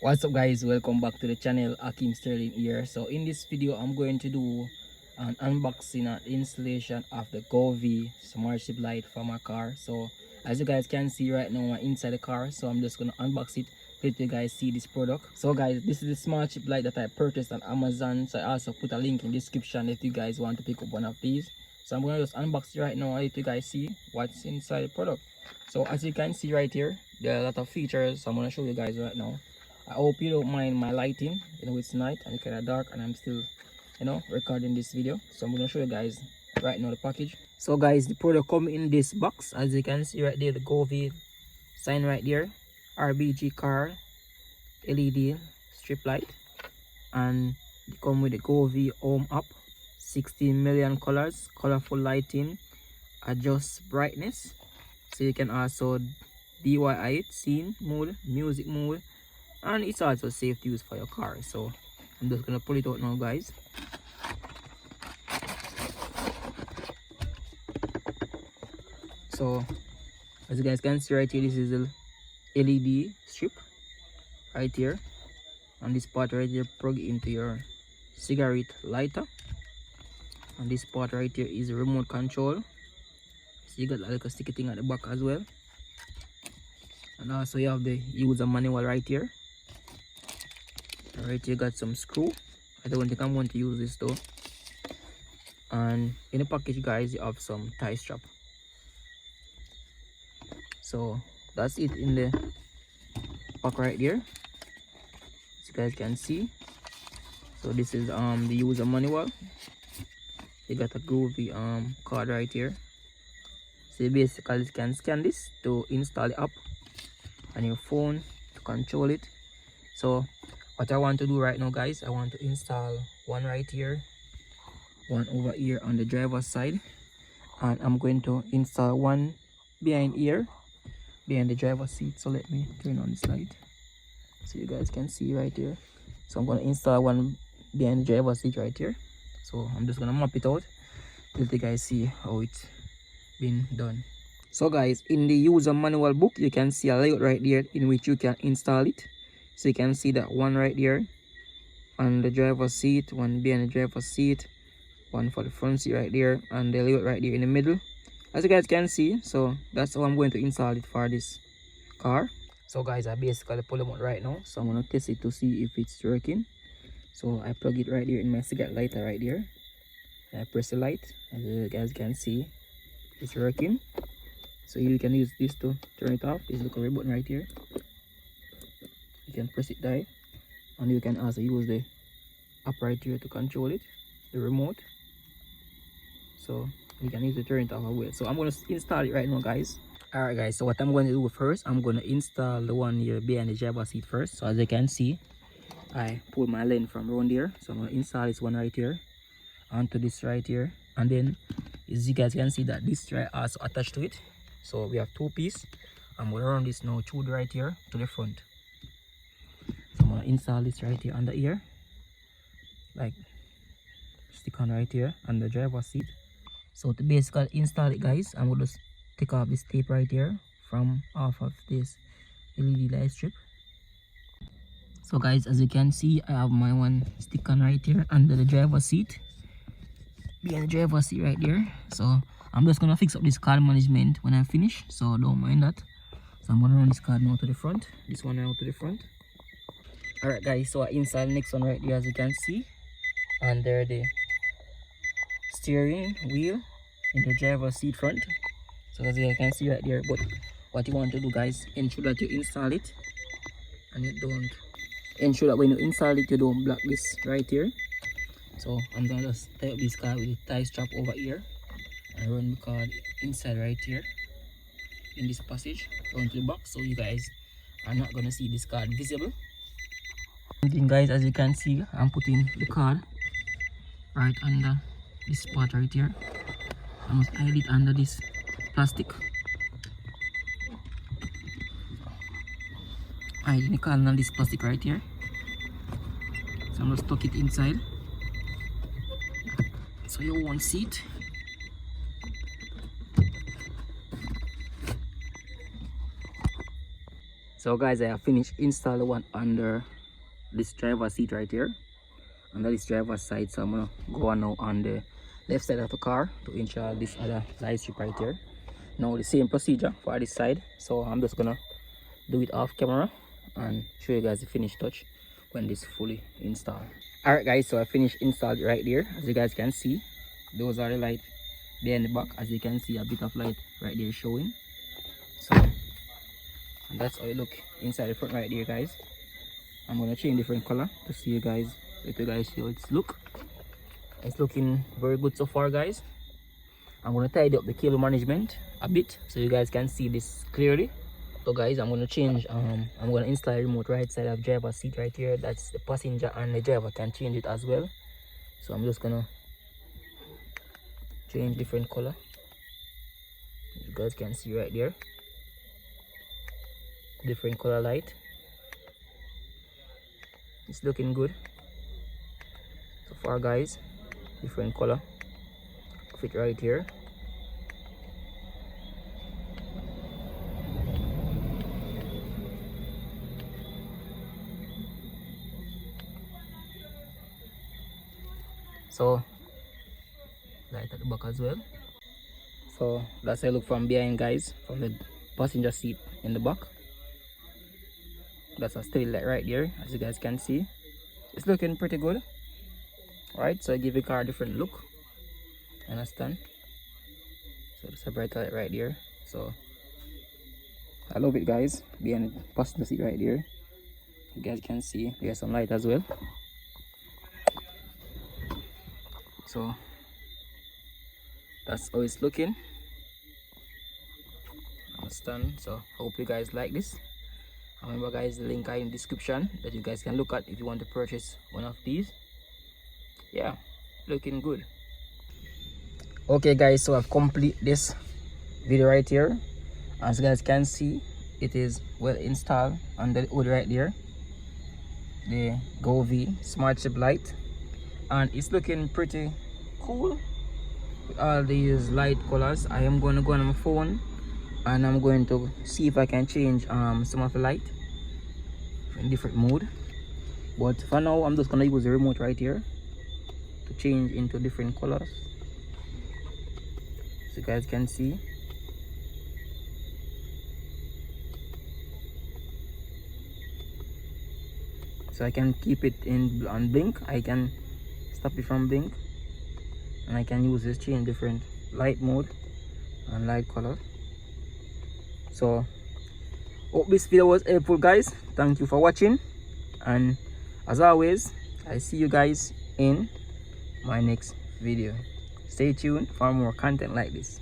What's up guys, welcome back to the channel. Ackeem Sterling here. So in this video I'm going to do an unboxing and installation of the Govee smart strip light for my car. So as you guys can see right now, I'm inside the car, so I'm just gonna unbox it, let you guys see this product. So guys, this is the smart strip light that I purchased on Amazon, so I also put a link in the description if you guys want to pick up one of these. So I'm gonna just unbox it right now and let you guys see what's inside the product. So as you can see right here, there are a lot of features, so I'm gonna show you guys right now. I hope you don't mind my lighting. It's night and it's kind of dark, and I'm still recording this video. So I'm gonna show you guys right now the package. So guys, the product come in this box. As you can see right there, the Govee sign right there, RBG car LED strip light, and they come with the Govee home app, 16 million colors, colorful lighting, adjust brightness, so you can also DIY it, scene mode, music mode, and it's also safe to use for your car. So I'm just gonna pull it out now guys. So as you guys can see right here, this is the LED strip right here, and this part right here plug into your cigarette lighter, and this part right here is remote control. So you got like a sticky thing at the back as well, and also you have the user manual right here. Right here got some screw. I don't think I'm going to use this though. And in the package guys, you have some tie strap. So that's it in the pack right here, as you guys can see. So this is the user manual. You got a Govee card right here, so you basically can scan this to install the app on your phone to control it. So what I want to do right now guys, I want to install one right here, one over here on the driver's side, and I'm going to install one behind here, behind the driver's seat. So let me turn on this light so you guys can see right here. So I'm going to install one behind the driver's seat right here. So I'm just going to map it out, let you guys see how it's been done. So guys, in the user manual book you can see a layout right there in which you can install it. So you can see that one right there on the driver's seat, one behind the driver's seat, one for the front seat right there, and the layout right there in the middle, as you guys can see. So that's how I'm going to install it for this car. So guys, I basically pull them out right now, so I'm going to test it to see if it's working. So I plug it right here in my cigarette lighter right there. I press the light, as you guys can see it's working. So you can use this to turn it off. This recovery button right here, you can press it there, and you can also use the app right here to control it, the remote. So you can use the turn it off as well. So I'm going to install it right now guys. Alright guys, so what I'm going to do first, I'm going to install the one here behind the driver's seat first. So as you can see, I pull my lens from around there, so I'm going to install this one right here onto this right here, and then as you guys can see that this right also attached to it. So we have two pieces. I'm going to run this now through right here to the front. So I'm going to install this right here under here, like stick on right here on the driver's seat. So to basically install it guys, I'm going to take off this tape right here from off of this LED light strip. So guys, as you can see, I have my one stick on right here under the driver's seat, behind the driver's seat right there. So I'm just gonna fix up this card management when I finish, so don't mind that. So I'm gonna run this card now to the front, this one now to the front. Alright guys, so I install the next one right there, as you can see, and there the steering wheel in the driver's seat front. So as you can see right there, but what you want to do guys, ensure that you install it, and you don't, ensure that when you install it you don't block this right here. So I'm gonna just tie up this card with the tie strap over here and run the card inside right here in this passage down to the back, so you guys are not gonna see this card visible. And then guys, as you can see, I'm putting the card right under this spot right here. I must hide it under this plastic. Hiding the card under this plastic right here. So I'm gonna stuck it inside, so you won't see it. So guys, I have finished installing the one under this driver seat right here, under this driver's side. So I'm gonna go on now on the left side of the car to install this other light strip right here. Now the same procedure for this side, so I'm just gonna do it off camera and show you guys the finished touch when this fully installed. All right guys, so I finished installed right there. As you guys can see, those are the lights there in the back. As you can see, a bit of light right there showing. So and that's how it look inside the front right there, guys. I'm gonna change different color to see you guys, let you guys see how it's look. It's looking very good so far, guys. I'm gonna tidy up the cable management a bit so you guys can see this clearly. So guys, I'm gonna change I'm gonna install the remote right side of driver seat right here. That's the passenger, and the driver can change it as well. So I'm just gonna change different color. You guys can see right there, different color light. It's looking good so far, guys. Different color fit right here. So light at the back as well. So that's how I look from behind, guys, from the passenger seat in the back. That's a steady light right there, as you guys can see. It's looking pretty good. Right, so I give the car a different look. Understand? So it's a bright light right there. So I love it, guys. Behind the passenger seat right there, you guys can see there's some light as well. So that's how it's looking. Understand? So hope you guys like this. Remember, guys, the link are in the description that you guys can look at if you want to purchase one of these. Yeah, looking good. Okay guys, so I've completed this video right here. As you guys can see, it is well installed under the hood right there, the Govee smart strip light, and it's looking pretty cool with all these light colors. I am going to go on my phone and I'm going to see if I can change some of the light in different mode, but for now I'm just going to use the remote right here to change into different colors, so you guys can see. So I can keep it in on blink, I can stop it from blink, and I can use this change different light mode and light color. So hope this video was helpful, guys. Thank you for watching, and as always, I see you guys in my next video. Stay tuned for more content like this.